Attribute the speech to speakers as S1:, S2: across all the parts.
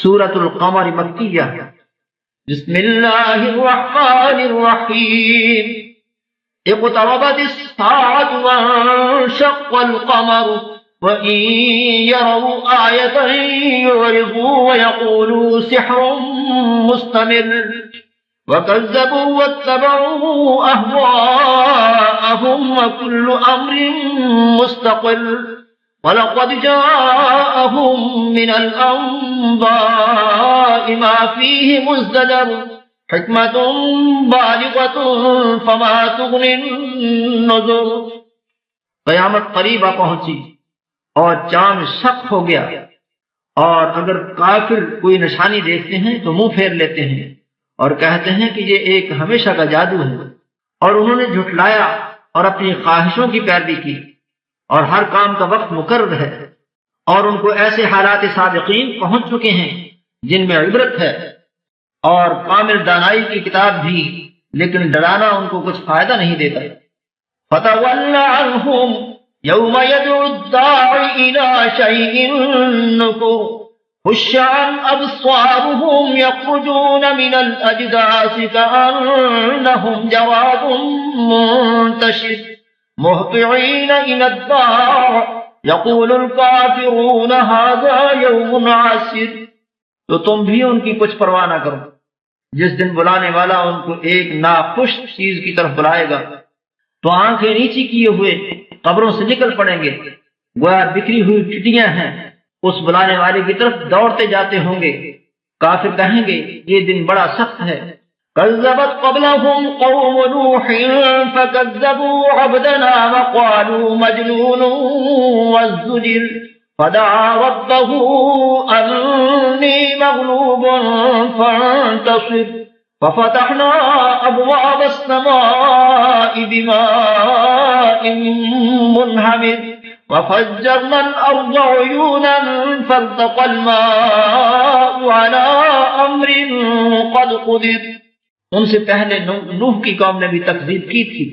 S1: سورۃ القمر مکیہ۔ بسم اللہ الرحمن الرحیم۔ اقتربت الساعة وانشق القمر وإن يروا آية يعرضوا ويقولوا سحر مستمر وكذبوا واتبعوا أهواءهم وكل أمر مستقر وَلَقَدْ جَاءَهُمْ مِنَ الْأَنْبَاءِ مَا فِيهِ مُزْدَجَرٌ حِكْمَةٌ بَالِغَةٌ فَمَا تُغْنِ النُّذُرُ۔
S2: قیامت قریب آ پہنچی اور چاند شق ہو گیا، اور اگر کافر کوئی نشانی دیکھتے ہیں تو منہ پھیر لیتے ہیں اور کہتے ہیں کہ یہ ایک ہمیشہ کا جادو ہے، اور انہوں نے جھٹلایا اور اپنی خواہشوں کی پیروی کی، اور ہر کام کا وقت مقرر ہے، اور ان کو ایسے حالات سابقین پہنچ چکے ہیں جن میں عبرت ہے، اور کامل دانائی کی کتاب بھی، لیکن ڈرانا ان کو کچھ فائدہ نہیں دیتا۔
S1: فَتَوَلَّ عَنْهُمْ يَوْمَ يَدْعُ الدَّاعِ إِلَى شَيْءٍ نُّكُرٍ خُشَّعًا أَبْصَارُهُمْ يَخْرُجُونَ مِنَ الْأَجْدَاثِ كَأَنَّهُمْ جَرَادٌ مُّنتَشِرٌ مهطعين إلى الداع يقول الكافرون هذا يوم عسر۔
S2: تو تم بھی ان کی کچھ پرواہ نہ کرو، جس دن بلانے والا ان کو ایک ناخوش چیز کی طرف بلائے گا تو آنکھیں نیچی کیے ہوئے قبروں سے نکل پڑیں گے، گویا بکھری ہوئی ٹڈیاں ہیں، اس بلانے والے کی طرف دوڑتے جاتے ہوں گے۔ کافر کہیں گے یہ دن بڑا سخت ہے۔
S1: كذبت قبلهم قوم نوح فكذبوا عبدنا وقالوا مجنون وازدجر فدعا ربه أني مغلوب فانتصر ففتحنا أبواب السماء بماء منهمر وفجرنا الأرض عيونا فالتقى الماء على أمر قد قدر۔
S2: ان سے پہلے نوح کی قوم نے بھی تکذیب کی تھی،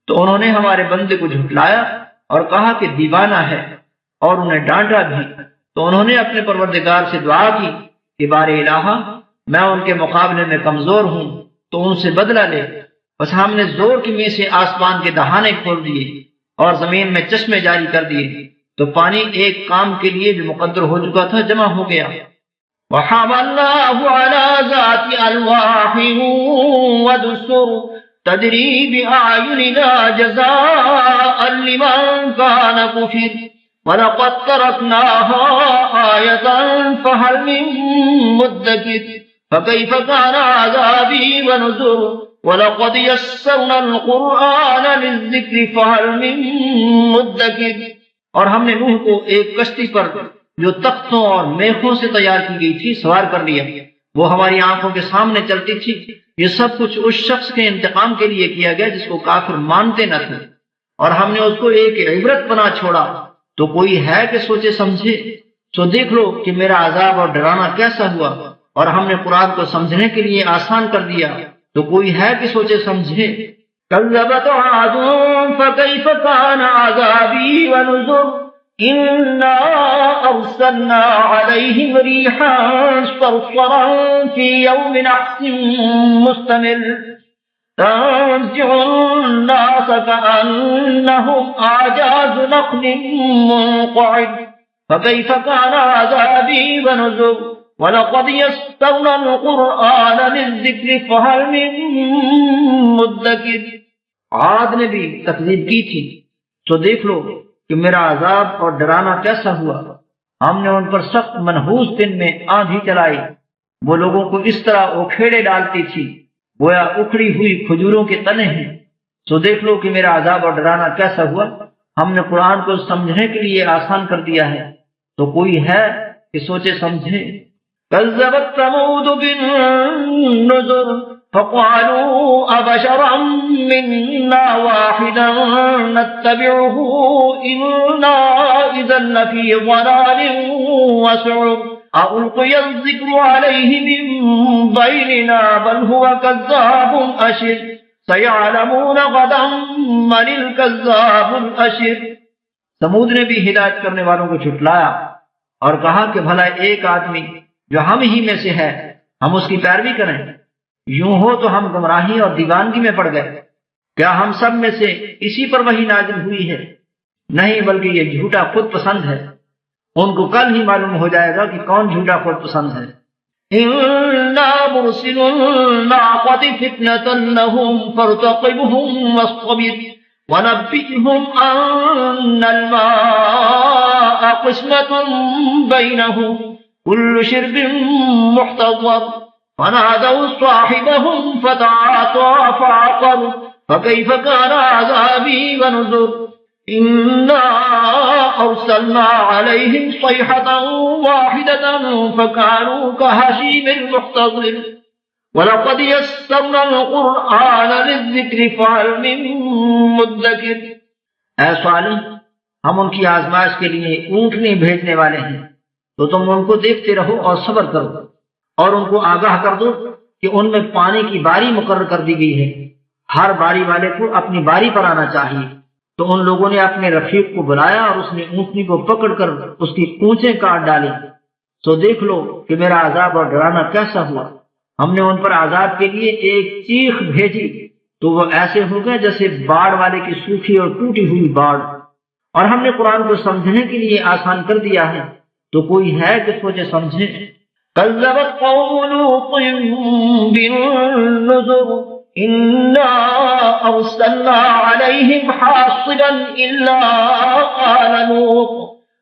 S2: تو انہوں نے ہمارے بندے کو جھٹلایا اور کہا کہ دیوانہ ہے، اور انہیں ڈانٹا بھی۔ تو انہوں نے اپنے پروردگار سے دعا کی کہ بار الہ، میں ان کے مقابلے میں کمزور ہوں، تو ان سے بدلہ لے۔ بس ہم نے زور کی میں سے آسمان کے دہانے کھول دیے اور زمین میں چشمے جاری کر دیے، تو پانی ایک کام کے لیے جو مقدر ہو چکا تھا جمع ہو گیا۔
S1: وحملناه على ذات ألواح ودسر تجري بأعيننا جزاء لمن كان كفر ولقد تركناها آية فهل من مدكر فكيف كان عذابي ونذر ولقد يسرنا القرآن للذكر فهل من مدكر۔
S2: اور ہم نے نوح کو ایک کشتی پر جو تختوں اور میخوں سے تیار کی گئی تھی سوار کر لیا، وہ ہماری آنکھوں کے سامنے چلتی تھی۔ یہ سب کچھ اس شخص کے انتقام کے لیے کیا گیا جس کو کافر مانتے نہ تھے، اور ہم نے اس کو ایک عبرت بنا چھوڑا۔ تو کوئی ہے کہ سوچے سمجھے؟ سو دیکھ لو کہ میرا عذاب اور ڈرانا کیسا ہوا، اور ہم نے قرآن کو سمجھنے کے لیے آسان کر دیا۔ تو کوئی ہے کہ سوچے سمجھے؟
S1: كذبت عاد فكيف كان عذابي ونذر إنا أرسلنا عليهم ريحا صرصرا في يوم نحس مستمر تنزع الناس كأنهم أعجاز نخل منقعد فكيف كان عذابي ونذر وَلَقَدْ يَسَّرْنَا الْقُرْآنَ لِلذِّكْرِ فَهَلْ مِن مُّدَّكِرٍ۔
S2: عاد نے بھی تکذیب کی تھی، تو دیکھ لو کہ میرا عذاب اور ڈرانا کیسا ہوا۔ ہم نے ان پر سخت منحوس دن میں آندھی چلائی، وہ لوگوں کو اس طرح اوکھیڑے ڈالتی تھی گویا اکھڑی ہوئی کھجوروں کے تنے ہیں۔ تو دیکھ لو کہ میرا عذاب اور ڈرانا کیسا ہوا۔ ہم نے قرآن کو سمجھنے کے لیے آسان کر دیا ہے، تو کوئی ہے کہ سوچے سمجھے؟
S1: كذبت ثمود بالنذر فقالوا أبشرا منا واحدا نتبعه إنا إذا لفي ضلال وسعر ألقي الذكر عليه من بيننا بل هو كذاب أشر سيعلمون غدا من الكذاب الأشر۔
S2: ثمود نے بھی ہدایت کرنے والوں کو جھٹلایا اور کہا کہ بھلا ایک آدمی جو ہم ہی میں سے ہے ہم اس کی پیروی کریں؟ یوں ہو تو ہم گمراہی اور دیوانگی میں پڑ گئے۔ کیا ہم سب میں سے اسی پر وحی نازل ہوئی ہے؟ نہیں، بلکہ یہ جھوٹا خود پسند ہے۔ ان کو کل ہی معلوم ہو جائے گا کہ کون جھوٹا خود پسند ہے۔
S1: إنا مرسل الناقة فتنة لهم فارتقبهم واصطبر ونبئهم أن الماء قسمة بينهم كل شرب محتضر فنادوا صاحبهم فتعاطى فعقر فكيف كان عذابي ونذر إنا أرسلنا عليهم صيحة واحدة فكانوا كهشيم المحتضر وَلَقَدْ يَسَّرْنَا الْقُرْآنَ لِلذِّكْرِ فَهَلْ مِن مُّدَّكِرٍ۔
S2: اے صالح، ہم ان کی آزمائش کے لیے اونٹنی بھیجنے والے ہیں، تو تم ان کو دیکھتے رہو اور صبر کرو، اور ان کو آگاہ کر دو کہ ان میں پانی کی باری مقرر کر دی گئی ہے، ہر باری والے کو اپنی باری پر آنا چاہیے۔ تو ان لوگوں نے اپنے رفیق کو بلایا اور اس نے اونٹنی کو پکڑ کر اس کی پونچیں کاٹ ڈالی۔ سو دیکھ لو کہ میرا عذاب اور ڈرانا کیسا ہوا۔ ہم نے ان پر عذاب کے لیے ایک چیخ بھیجی تو وہ ایسے ہو گئے جیسے باڑ والے کی سوکھی اور ٹوٹی ہوئی باڑ۔ اور ہم نے قرآن کو سمجھنے کے لیے آسان کر دیا ہے، تو کوئی ہے کہ سوچے سمجھے؟
S1: كذبت قوم لوط بالنذر إنا أرسلنا عليهم حاصبا إلا آل لوط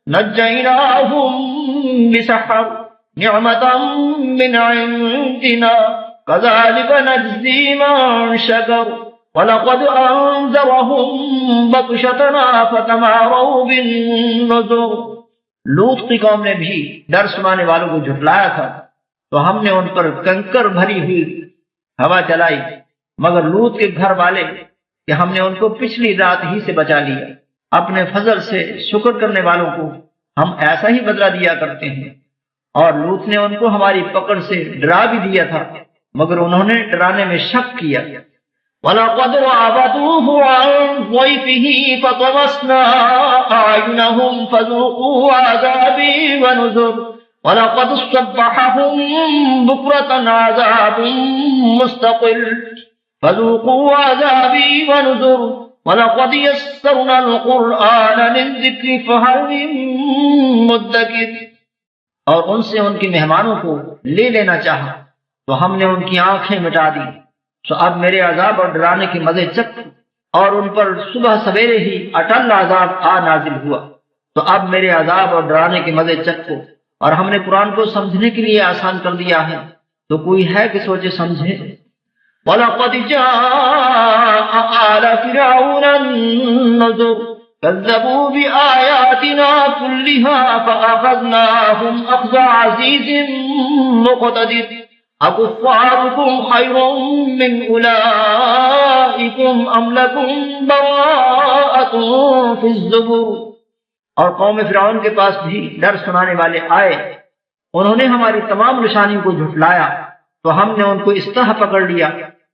S1: نجيناهم بسحر نعمة من عندنا كذلك نجزي من شكر ولقد أنذرهم بطشتنا فتماروا بالنذر۔
S2: لوط کی قوم نے بھی ڈر سنانے والوں کو جھٹلایا تھا، تو ہم نے ان پر کنکر بھری ہوئی ہوا چلائی، مگر لوط کے گھر والے کہ ہم نے ان کو پچھلی رات ہی سے بچا لیا۔ اپنے فضل سے شکر کرنے والوں کو ہم ایسا ہی بدلہ دیا کرتے ہیں۔ اور لوط نے ان کو ہماری پکڑ سے ڈرا بھی دیا تھا، مگر انہوں نے ڈرانے میں شک کیا۔
S1: وَلَقَدْ رَاوَدُوهُ عَن ضَيْفِهِ فَطَمَسْنَا أَعْيُنَهُمْ فَذُوقُوا عَذَابِي وَنُذُرِ وَلَقَدْ صَبَّحَهُم بُكْرَةً عَذَابٌ مُّسْتَقِرٌّ فَذُوقُوا عَذَابِي وَنُذُرِ وَلَقَدْ يَسَّرْنَا الْقُرْآنَ لِلذِّكْرِ فَهَلْ مِن مُّدَّكِرٍ۔
S2: اور ان سے ان کے مہمانوں کو لے لینا چاہا تو ہم نے ان کی آنکھیں مٹا دی۔ سو اب میرے عذاب اور ڈرانے کے مزے چکھ، اور ان پر صبح سویرے ہی اٹل عذاب نازل ہوا۔ تو اب میرے عذاب اور ڈرانے کے مزے چکھو۔ اور ہم نے قرآن کو سمجھنے کے لیے آسان کر دیا ہے، تو کوئی ہے کہ سوچے سمجھے؟
S1: وَلَقَدْ جَاءَ آلَ فِرْعَوْنَ النُّذُرُ كَذَّبُوا بِآيَاتِنَا كُلِّهَا فَأَخَذْنَاهُمْ أَخْذَ عَزِيزٍ مُّقْتَدِرٍ أَكُفَّارُكُمْ خَيْرٌ مِّنْ أُولَٰئِكُمْ أَمْ لَكُمْ بَرَاءَةٌ فِي الزُّبُرِ۔
S2: اور قوم فرعون کے پاس بھی ڈر سنانے والے آئے، انہوں نے ہماری تمام نشانیوں کو جھٹلایا، تو ہم نے ان کو اس طرح پکڑ لیا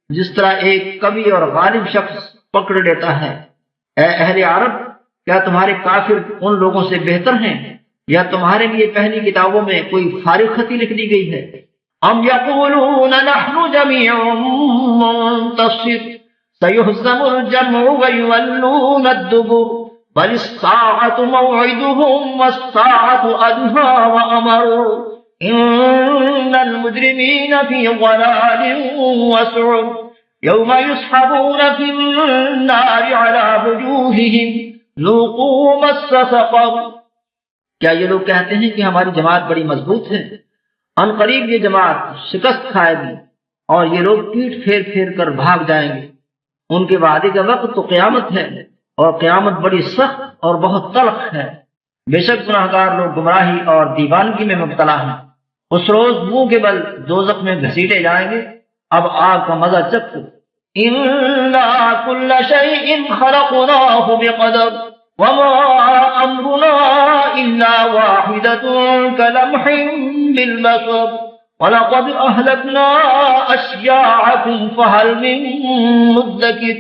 S2: جس طرح ایک قوی اور غالب شخص پکڑ لیتا ہے۔ اے اہل عرب، کیا تمہارے کافر ان لوگوں سے بہتر ہیں، یا تمہارے لیے پہلی کتابوں میں کوئی فارغ خطی لکھ دی گئی ہے؟
S1: ام یقولون نحن جميع منتصر سيهزم الجمع ويولون الدبر بل الساعة موعدهم والساعة أدهى وأمر إن المجرمين في ضلال وسعر يوم يسحبون في النار على وجوههم ذوقوا مس سقر۔
S2: کیا یہ لوگ کہتے ہیں کہ ہماری جماعت بڑی مضبوط ہے؟ ان قریب یہ جماعت شکست کھائے گی، اور یہ لوگ پیٹ پھیر پھیر کر بھاگ جائیں گے۔ ان کے وعدے کا وقت تو قیامت ہے، اور قیامت بڑی سخت اور بہت تلخ ہے۔ بے شک گناہگار لوگ گمراہی اور دیوانگی میں مبتلا ہیں۔ اس روز منہ کے بل دوزخ میں گھسیٹے جائیں گے۔ اب آگ کا مزہ چکھو۔
S1: إِنَّا كُلَّ شَيْءٍ خَلَقْنَاهُ بِقَدَرٍ وَمَا أَمْرُنَا إِلَّا وَاحِدَةٌ كَلَمْحٍ بِالْبَصَرِ وَلَقَدْ أَهْلَكْنَا أَشْيَاعَكُمْ فَهَلْ مِن مُّدَّكِرٍ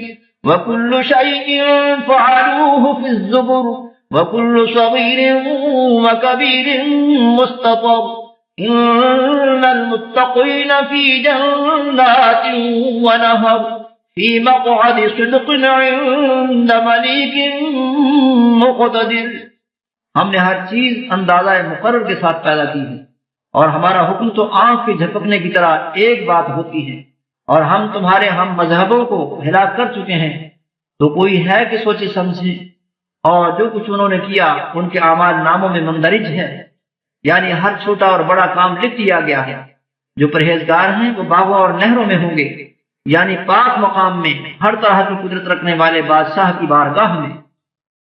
S1: وَكُلُّ شَيْءٍ فَعَلُوهُ فِي الزُّبُرِ وَكُلُّ صَغِيرٍ وَكَبِيرٍ مُسْتَطَرٍ إن المتقين في جنات ونهر في مقعد صدق عند مليك مقتدر.
S2: ہم نے ہر چیز اندازہ مقرر کے ساتھ پیدا کی ہے، اور ہمارا حکم تو آنکھ کے جھپکنے کی طرح ایک بات ہوتی ہے، اور ہم تمہارے ہم مذہبوں کو ہلاک کر چکے ہیں، تو کوئی ہے کہ سوچے سمجھے؟ اور جو کچھ انہوں نے کیا ان کے اعمال ناموں میں مندرج ہے، یعنی ہر چھوٹا اور بڑا کام لکھ دیا گیا ہے. جو پرہیزگار ہیں وہ باغوں اور نہروں میں ہوں گے، یعنی پاک مقام میں، ہر طرح کی قدرت رکھنے والے بادشاہ کی بارگاہ میں.